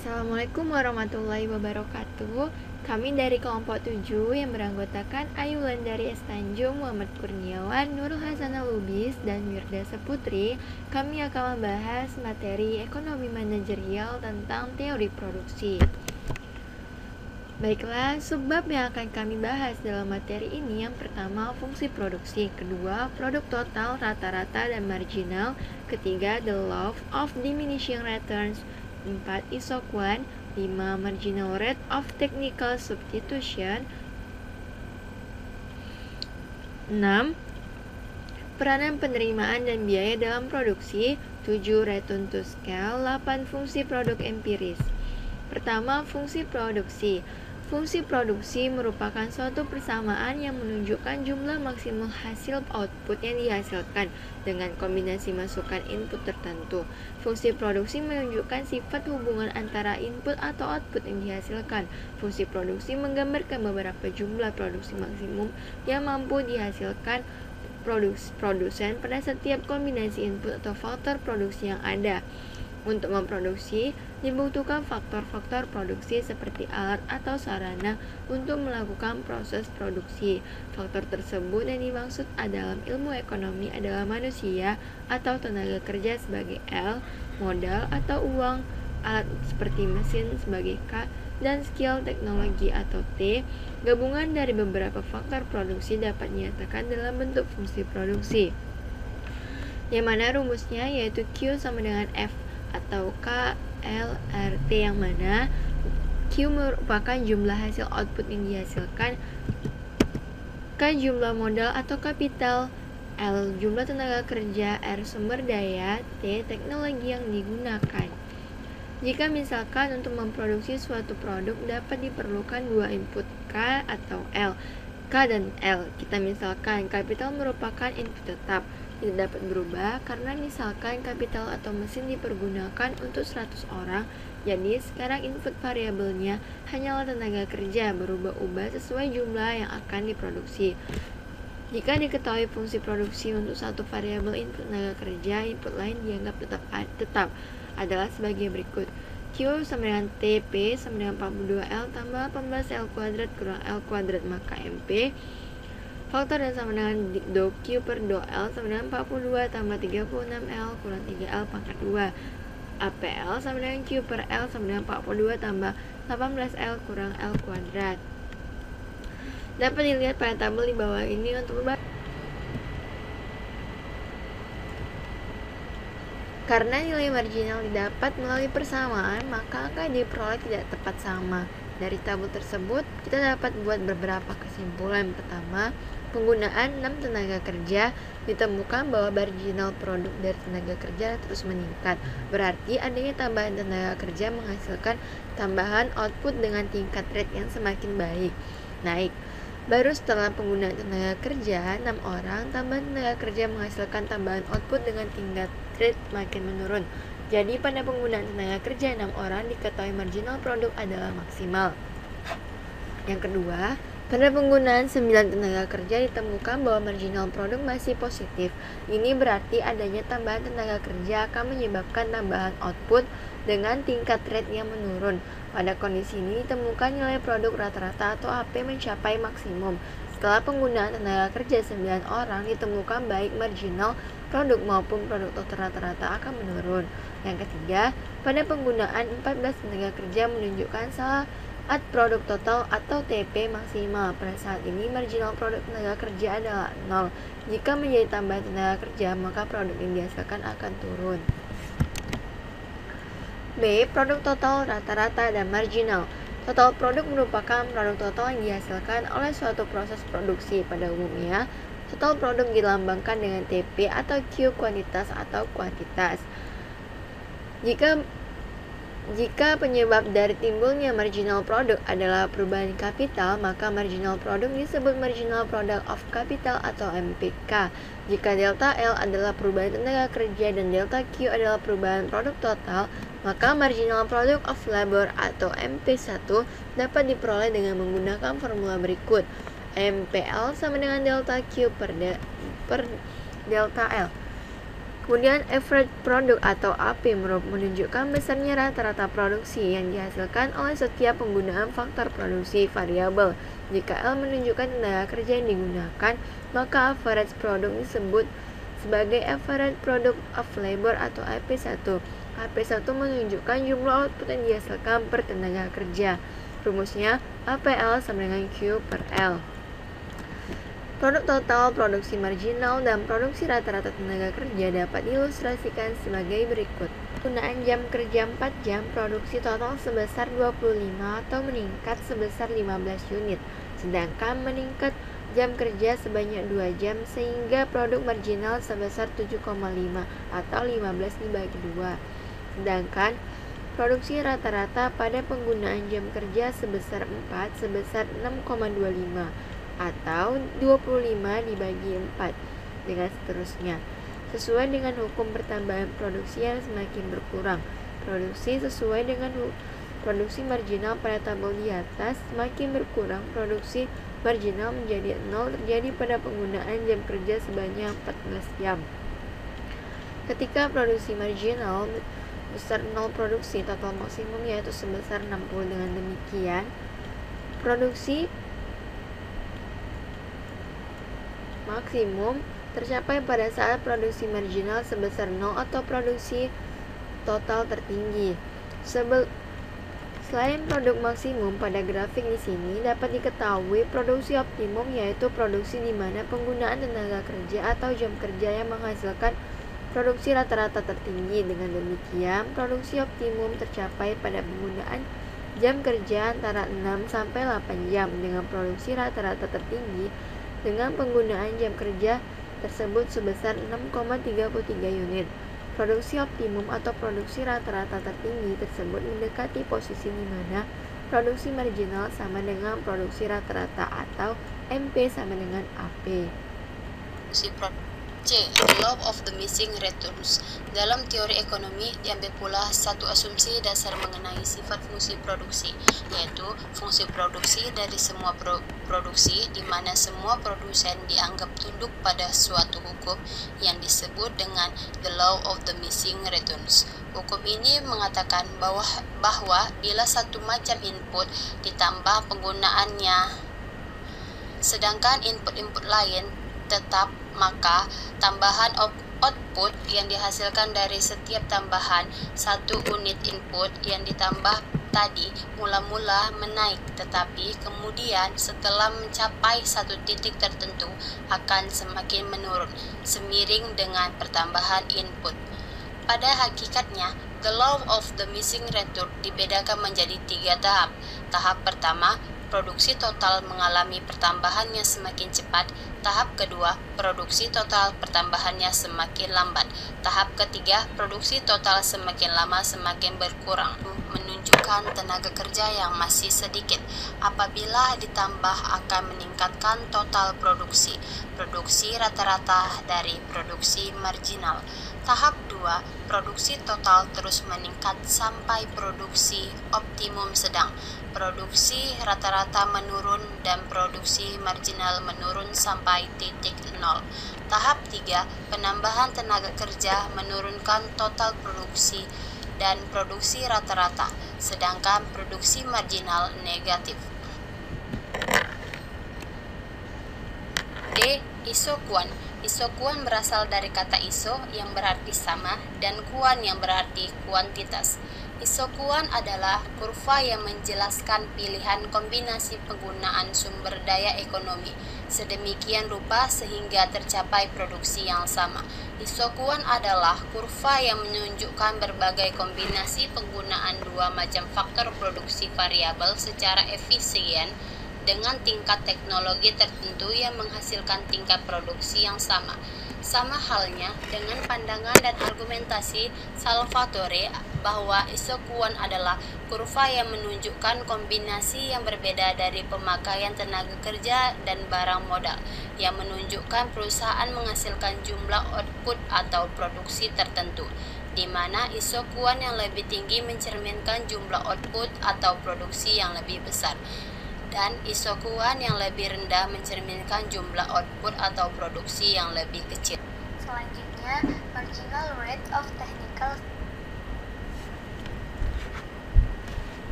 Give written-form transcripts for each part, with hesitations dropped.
Assalamualaikum warahmatullahi wabarakatuh. Kami dari kelompok 7 yang beranggotakan Ayu Landari S. Tanjung, Muhammad Kurniawan, Nurul Hasanah Lubis, dan Wirda Seputri. Kami akan membahas materi ekonomi manajerial tentang teori produksi. Baiklah, subbab yang akan kami bahas dalam materi ini yang pertama fungsi produksi, kedua produk total, rata-rata, dan marginal, ketiga the law of diminishing returns, 4 isoquant, 5 marginal rate of technical substitution, 6 peranan penerimaan dan biaya dalam produksi, 7 return to scale, 8 fungsi produk empiris. Pertama, fungsi produksi. Fungsi produksi merupakan suatu persamaan yang menunjukkan jumlah maksimal hasil output yang dihasilkan dengan kombinasi masukan input tertentu. Fungsi produksi menunjukkan sifat hubungan antara input atau output yang dihasilkan. Fungsi produksi menggambarkan beberapa jumlah produksi maksimum yang mampu dihasilkan produsen pada setiap kombinasi input atau faktor produksi yang ada. Untuk memproduksi, dibutuhkan faktor-faktor produksi seperti alat atau sarana untuk melakukan proses produksi. Faktor tersebut yang dimaksud dalam ilmu ekonomi adalah manusia atau tenaga kerja sebagai L, modal atau uang, alat seperti mesin sebagai K, dan skill teknologi atau T. Gabungan dari beberapa faktor produksi dapat dinyatakan dalam bentuk fungsi produksi, yang mana rumusnya yaitu Q sama dengan F atau KLRT, yang mana Q merupakan jumlah hasil output yang dihasilkan, K jumlah modal atau kapital, L jumlah tenaga kerja, R sumber daya, T teknologi yang digunakan. Jika misalkan untuk memproduksi suatu produk dapat diperlukan dua input K atau L, K dan L. Kita misalkan kapital merupakan input tetap, tidak dapat berubah karena misalkan kapital atau mesin dipergunakan untuk 100 orang, jadi sekarang input variabelnya hanyalah tenaga kerja, berubah-ubah sesuai jumlah yang akan diproduksi. Jika diketahui fungsi produksi untuk satu variabel input tenaga kerja, input lain dianggap tetap adalah sebagai berikut. Q sama dengan TP sama dengan 42L tambah 18L kuadrat kurang L kuadrat, maka MP faktor yang sama dengan do Q per do L sama dengan 42 tambah 36L kurang 3L pangkat 2. APL sama dengan Q per L sama dengan 42 tambah 18L kurang L kuadrat. Dapat dilihat pada tabel di bawah ini. Untuk karena nilai marginal didapat melalui persamaan, maka angka yang diperoleh tidak tepat sama. Dari tabel tersebut, kita dapat buat beberapa kesimpulan. Pertama, penggunaan 6 tenaga kerja, ditemukan bahwa marginal produk dari tenaga kerja terus meningkat. Berarti adanya tambahan tenaga kerja menghasilkan tambahan output dengan tingkat rate yang semakin naik. Baru setelah penggunaan tenaga kerja 6 orang, tambahan tenaga kerja menghasilkan tambahan output dengan tingkat rate makin menurun. Jadi pada penggunaan tenaga kerja 6 orang diketahui marginal produk adalah maksimal. Yang kedua, pada penggunaan 9 tenaga kerja ditemukan bahwa marginal produk masih positif. Ini berarti adanya tambahan tenaga kerja akan menyebabkan tambahan output dengan tingkat rate yang menurun. Pada kondisi ini ditemukan nilai produk rata-rata atau AP mencapai maksimum. Setelah penggunaan tenaga kerja 9 orang ditemukan baik marginal produk maupun produk total rata-rata akan menurun. Yang ketiga, pada penggunaan 14 tenaga kerja menunjukkan saat produk total atau TP maksimal. Pada saat ini marginal produk tenaga kerja adalah 0. Jika menjadi tambahan tenaga kerja, maka produk yang dihasilkan akan turun. B. Produk total, rata-rata, dan marginal. Total produk merupakan produk total yang dihasilkan oleh suatu proses produksi. Pada umumnya, total produk dilambangkan dengan TP atau Q kuantitas atau kuantitas. Jika penyebab dari timbulnya marginal produk adalah perubahan kapital, maka marginal produk disebut marginal product of capital atau MPK. Jika delta L adalah perubahan tenaga kerja dan delta Q adalah perubahan produk total, maka marginal product of labor atau MP1 dapat diperoleh dengan menggunakan formula berikut. MPL sama dengan delta Q per delta L. Kemudian average product atau AP menunjukkan besarnya rata-rata produksi yang dihasilkan oleh setiap penggunaan faktor produksi variabel. Jika L menunjukkan tenaga kerja yang digunakan, maka average product disebut sebagai average product of labor atau AP1. AP1 menunjukkan jumlah output yang dihasilkan per tenaga kerja. Rumusnya APL sama dengan Q per L. Produk total, produksi marginal, dan produksi rata-rata tenaga kerja dapat diilustrasikan sebagai berikut. Penggunaan jam kerja 4 jam, produksi total sebesar 25 atau meningkat sebesar 15 unit. Sedangkan meningkat jam kerja sebanyak 2 jam sehingga produk marginal sebesar 7,5 atau 15 dibagi 2. Sedangkan produksi rata-rata pada penggunaan jam kerja sebesar 4 sebesar 6,25 atau 25 dibagi 4 dengan seterusnya. Sesuai dengan hukum pertambahan produksi yang semakin berkurang. Produksi sesuai dengan produksi marginal pada tabel di atas semakin berkurang. Produksi marginal menjadi 0 terjadi pada penggunaan jam kerja sebanyak 14 jam. Ketika produksi marginal besar 0, produksi total maksimum yaitu sebesar 60. Dengan demikian, produksi maksimum tercapai pada saat produksi marginal sebesar 0 atau produksi total tertinggi. Selain produk maksimum pada grafik di sini dapat diketahui produksi optimum yaitu produksi di mana penggunaan tenaga kerja atau jam kerja yang menghasilkan produksi rata-rata tertinggi. Dengan demikian, produksi optimum tercapai pada penggunaan jam kerja antara 6 sampai 8 jam dengan produksi rata-rata tertinggi dengan penggunaan jam kerja tersebut sebesar 6,33 unit. Produksi optimum atau produksi rata-rata tertinggi tersebut mendekati posisi di mana produksi marginal sama dengan produksi rata-rata atau MP sama dengan AP. C. The law of the missing returns. Dalam teori ekonomi diambil pula satu asumsi dasar mengenai sifat fungsi produksi, yaitu fungsi produksi dari semua produksi di mana semua produsen dianggap tunduk pada suatu hukum yang disebut dengan the law of the missing returns. Hukum ini mengatakan bahwa bila satu macam input ditambah penggunaannya sedangkan input-input lain tetap, maka tambahan output yang dihasilkan dari setiap tambahan satu unit input yang ditambah tadi mula-mula menaik, tetapi kemudian setelah mencapai satu titik tertentu akan semakin menurun semiring dengan pertambahan input. Pada hakikatnya, the law of the missing return dibedakan menjadi 3 tahap. Tahap pertama, produksi total mengalami pertambahannya semakin cepat. Tahap kedua, produksi total pertambahannya semakin lambat. Tahap ketiga, produksi total semakin lama semakin berkurang, menunjukkan tenaga kerja yang masih sedikit. Apabila ditambah akan meningkatkan total produksi rata-rata dari produksi marginal. Tahap 2, produksi total terus meningkat sampai produksi optimum sedang. Produksi rata-rata menurun dan produksi marginal menurun sampai titik 0. Tahap 3, penambahan tenaga kerja menurunkan total produksi dan produksi rata-rata, sedangkan produksi marginal negatif. D. Isokuan. Isokuan berasal dari kata iso yang berarti sama dan kuan yang berarti kuantitas. Isokuan adalah kurva yang menjelaskan pilihan kombinasi penggunaan sumber daya ekonomi sedemikian rupa sehingga tercapai produksi yang sama. Isokuan adalah kurva yang menunjukkan berbagai kombinasi penggunaan dua macam faktor produksi variabel secara efisien dengan tingkat teknologi tertentu yang menghasilkan tingkat produksi yang sama. Sama halnya dengan pandangan dan argumentasi Salvatore bahwa isokuan adalah kurva yang menunjukkan kombinasi yang berbeda dari pemakaian tenaga kerja dan barang modal, yang menunjukkan perusahaan menghasilkan jumlah output atau produksi tertentu, di mana isokuan yang lebih tinggi mencerminkan jumlah output atau produksi yang lebih besar, dan isokuan yang lebih rendah mencerminkan jumlah output atau produksi yang lebih kecil. Selanjutnya, marginal rate of technical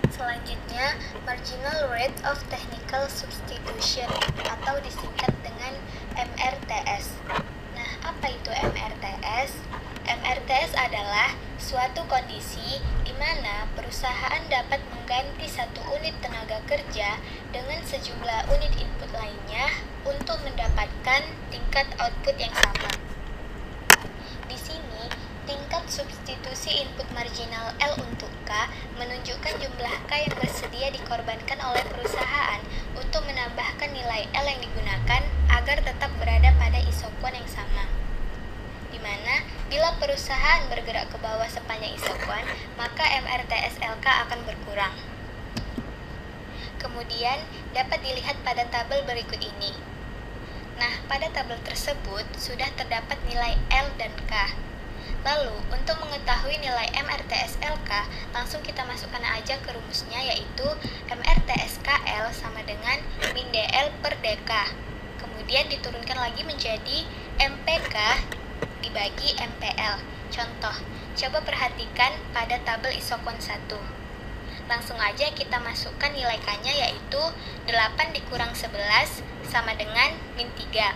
Selanjutnya, marginal rate of technical substitution atau disingkat dengan MRTS. Nah, apa itu MRTS? MRTS adalah suatu kondisi di mana perusahaan dapat mengganti satu unit tenaga kerja dengan sejumlah unit input lainnya untuk mendapatkan tingkat output yang sama. Di sini, tingkat substitusi input marginal L untuk K menunjukkan jumlah K yang bersedia dikorbankan oleh perusahaan untuk menambahkan nilai L yang digunakan agar tetap berada pada isokuan yang sama. Di mana bila perusahaan bergerak ke bawah sepanjang isokuan, maka MRTS LK akan berkurang. Kemudian dapat dilihat pada tabel berikut ini. Nah, pada tabel tersebut sudah terdapat nilai L dan K. Lalu, untuk mengetahui nilai MRTS LK, langsung kita masukkan aja ke rumusnya, yaitu MRTS KL sama dengan min DL per DK. Kemudian diturunkan lagi menjadi MPK dibagi MPL. Contoh, coba perhatikan pada tabel isokuan 1. Langsung aja kita masukkan nilai K-nya, yaitu 8 dikurang 11 sama dengan min 3.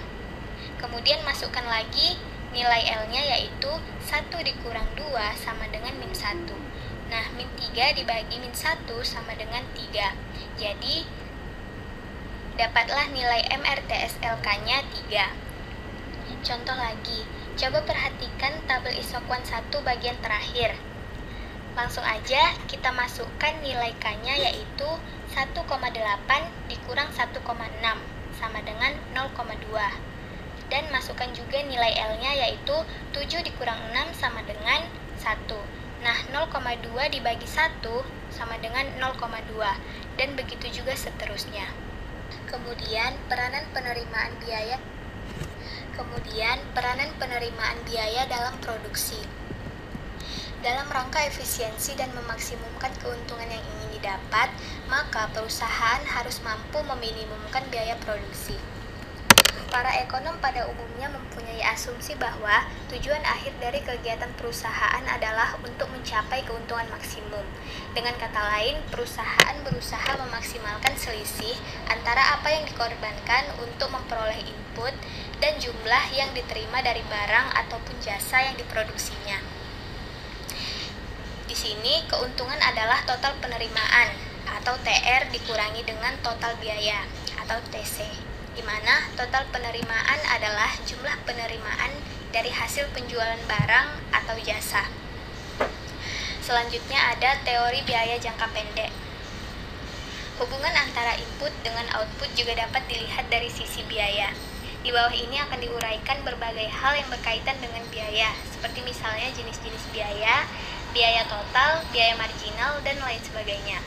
Kemudian masukkan lagi nilai L-nya, yaitu 1 dikurang 2 sama dengan min 1. Nah, min 3 dibagi min 1 sama dengan 3. Jadi, dapatlah nilai MRTS LK-nya 3. Contoh lagi, coba perhatikan tabel isokuan 1 bagian terakhir. Langsung aja kita masukkan nilai K-nya, yaitu 1,8 dikurang 1,6 sama dengan 0,2. Dan masukkan juga nilai L-nya, yaitu 7 dikurang 6 sama dengan 1. Nah, 0,2 dibagi 1 sama dengan 0,2. Dan begitu juga seterusnya. Kemudian, peranan penerimaan biaya dalam produksi. Dalam rangka efisiensi dan memaksimumkan keuntungan yang ingin didapat, maka perusahaan harus mampu meminimumkan biaya produksi. Para ekonom pada umumnya mempunyai asumsi bahwa tujuan akhir dari kegiatan perusahaan adalah untuk mencapai keuntungan maksimum. Dengan kata lain, perusahaan berusaha memaksimalkan selisih antara apa yang dikorbankan untuk memperoleh input dan jumlah yang diterima dari barang ataupun jasa yang diproduksinya. Di sini, keuntungan adalah total penerimaan atau TR dikurangi dengan total biaya atau TC, di mana total penerimaan adalah jumlah penerimaan dari hasil penjualan barang atau jasa. Selanjutnya ada teori biaya jangka pendek. Hubungan antara input dengan output juga dapat dilihat dari sisi biaya. Di bawah ini akan diuraikan berbagai hal yang berkaitan dengan biaya, seperti misalnya jenis-jenis biaya, biaya total, biaya marginal, dan lain sebagainya.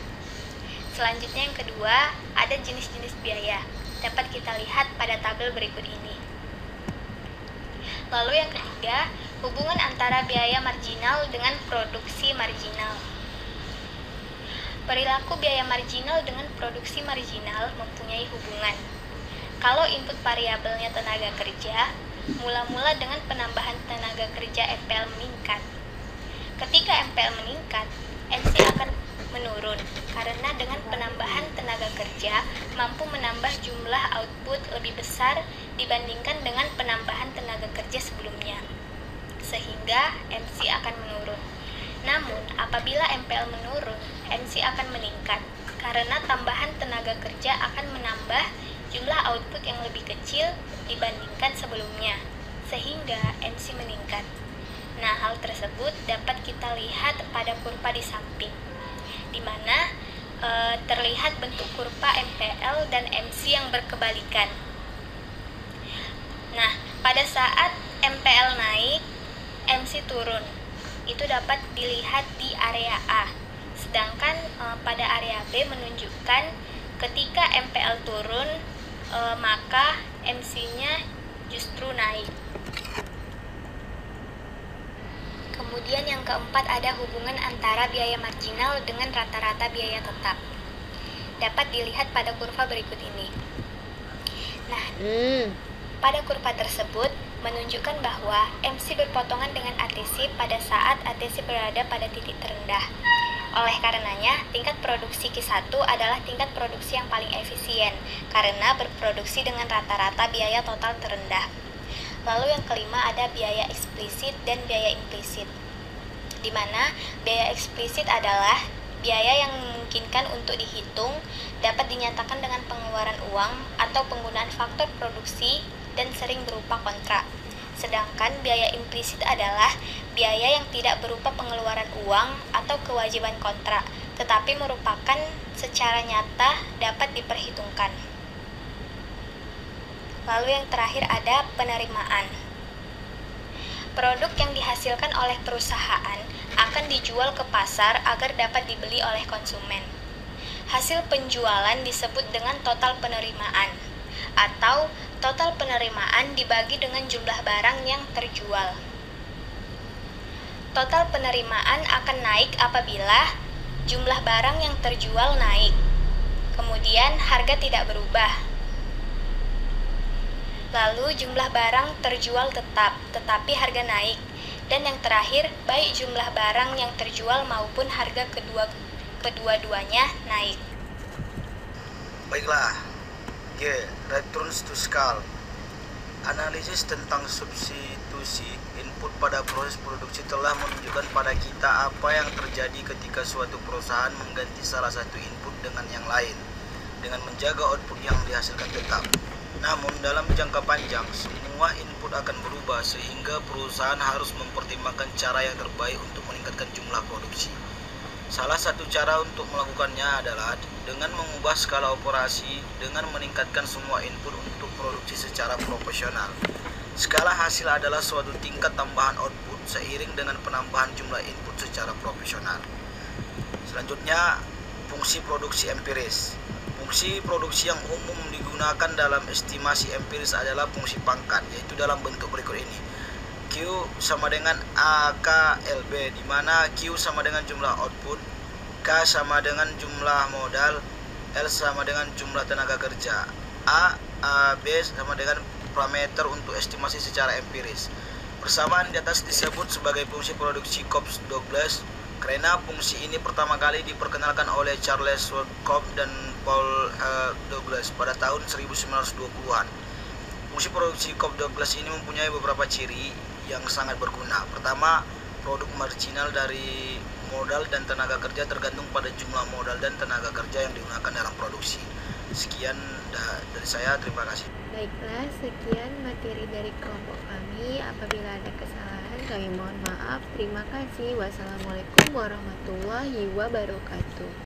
Selanjutnya yang kedua, ada jenis-jenis biaya. Dapat kita lihat pada tabel berikut ini. Lalu yang ketiga, hubungan antara biaya marginal dengan produksi marginal. Perilaku biaya marginal dengan produksi marginal mempunyai hubungan. Kalau input variabelnya tenaga kerja, mula-mula dengan penambahan tenaga kerja MPL meningkat. Ketika MPL meningkat, MC akan menurun, karena dengan penambahan tenaga kerja mampu menambah jumlah output lebih besar dibandingkan dengan penambahan tenaga kerja sebelumnya, sehingga MC akan menurun. Namun, apabila MPL menurun, MC akan meningkat, karena tambahan tenaga kerja akan menambah jumlah output yang lebih kecil dibandingkan sebelumnya, sehingga MC meningkat. Nah, hal tersebut dapat kita lihat pada kurva di samping, di mana terlihat bentuk kurva MPL dan MC yang berkebalikan. Nah, pada saat MPL naik, MC turun. Itu dapat dilihat di area A. Sedangkan pada area B menunjukkan ketika MPL turun, maka MC-nya justru naik. Kemudian yang keempat ada hubungan antara biaya marginal dengan rata-rata biaya tetap. Dapat dilihat pada kurva berikut ini. Nah, pada kurva tersebut menunjukkan bahwa MC berpotongan dengan ATC pada saat ATC berada pada titik terendah. Oleh karenanya, tingkat produksi Q1 adalah tingkat produksi yang paling efisien karena berproduksi dengan rata-rata biaya total terendah. Lalu yang kelima ada biaya eksplisit dan biaya implisit, di mana biaya eksplisit adalah biaya yang memungkinkan untuk dihitung, dapat dinyatakan dengan pengeluaran uang atau penggunaan faktor produksi dan sering berupa kontrak. Sedangkan biaya implisit adalah biaya yang tidak berupa pengeluaran uang atau kewajiban kontrak, tetapi merupakan secara nyata dapat diperhitungkan. Lalu yang terakhir ada penerimaan. Produk yang dihasilkan oleh perusahaan akan dijual ke pasar agar dapat dibeli oleh konsumen. Hasil penjualan disebut dengan total penerimaan, atau total penerimaan dibagi dengan jumlah barang yang terjual. Total penerimaan akan naik apabila jumlah barang yang terjual naik, kemudian harga tidak berubah. Lalu jumlah barang terjual tetap, tetapi harga naik. Dan yang terakhir, baik jumlah barang yang terjual maupun harga kedua-duanya naik. Baiklah, returns to scale. Analisis tentang substitusi input pada proses produksi telah menunjukkan pada kita apa yang terjadi ketika suatu perusahaan mengganti salah satu input dengan yang lain, dengan menjaga output yang dihasilkan tetap. Namun dalam jangka panjang, semua input akan berubah sehingga perusahaan harus mempertimbangkan cara yang terbaik untuk meningkatkan jumlah produksi. Salah satu cara untuk melakukannya adalah dengan mengubah skala operasi dengan meningkatkan semua input untuk produksi secara proporsional. Skala hasil adalah suatu tingkat tambahan output seiring dengan penambahan jumlah input secara proporsional. Selanjutnya, fungsi produksi empiris. Fungsi produksi yang umum digunakan dalam estimasi empiris adalah fungsi pangkat, yaitu dalam bentuk berikut ini. Q sama dengan AKLB, di mana Q sama dengan jumlah output, K sama dengan jumlah modal, L sama dengan jumlah tenaga kerja, B sama dengan parameter untuk estimasi secara empiris. Persamaan di atas disebut sebagai fungsi produksi Cobb-Douglas karena fungsi ini pertama kali diperkenalkan oleh Charles Cobb dan Paul Douglas pada tahun 1920-an. Fungsi produksi Cobb-Douglas ini mempunyai beberapa ciri yang sangat berguna. Pertama, produk marginal dari modal dan tenaga kerja tergantung pada jumlah modal dan tenaga kerja yang digunakan dalam produksi. Sekian dari saya, terima kasih. Baiklah, sekian materi dari kelompok kami. Apabila ada kesalahan, kami mohon maaf. Terima kasih. Wassalamualaikum warahmatullahi wabarakatuh.